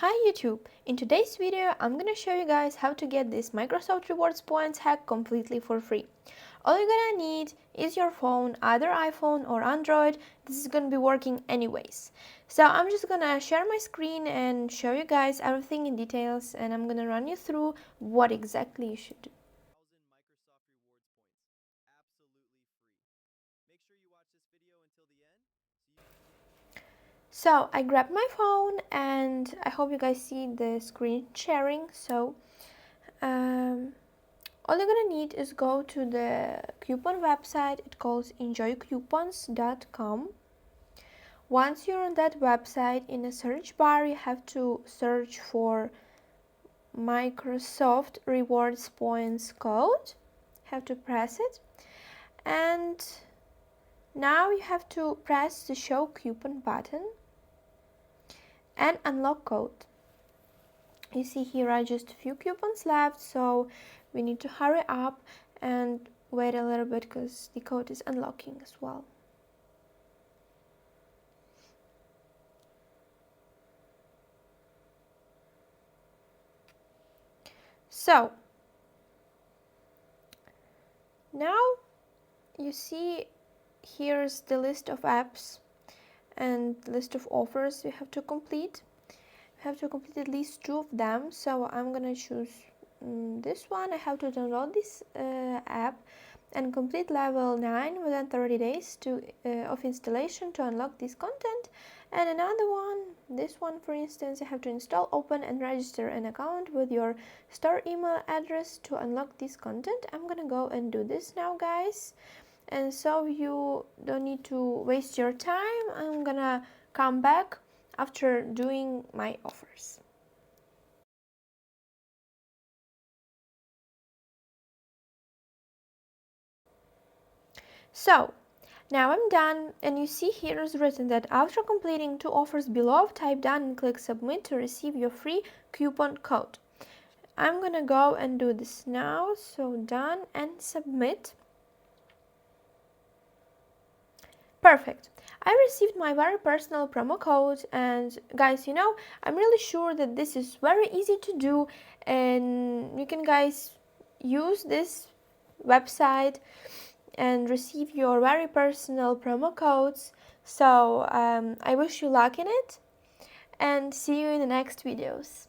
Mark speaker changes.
Speaker 1: Hi YouTube! In today's video I'm gonna show you guys how to get this Microsoft Rewards points hack completely for free. All you're gonna need is your phone, either iPhone or Android. This is gonna be working anyways. So I'm just gonna share my screen and show you guys everything in details, and I'm gonna run you through what exactly you should do. So I grabbed my phone and I hope you guys see the screen sharing. All you're gonna need is go to the coupon website. It calls enjoycoupons.com. Once you're on that website, in the search bar you have to search for Microsoft Rewards Points code. Have to press it, and now you have to press the show coupon button and unlock code. You see here are just a few coupons left, so we need to hurry up and wait a little bit because the code is unlocking as well. So now you see here's the list of apps and list of offers you have to complete. You have to complete at least 2 of them, so I'm gonna choose this one. I have to download this app and complete level 9 within 30 days of installation to unlock this content. And another one, this one for instance, you have to install, open and register an account with your store email address to unlock this content. I'm gonna go and do this now, guys, and so you don't need to waste your time. I'm gonna come back after doing my offers. So now I'm done, and you see here is written that after completing 2 offers below, type done and click submit to receive your free coupon code. I'm gonna go and do this now, so done and submit. Perfect. I received my very personal promo code, and guys, I'm really sure that this is very easy to do, and you can guys use this website and receive your very personal promo codes. So I wish you luck in it, and see you in the next videos.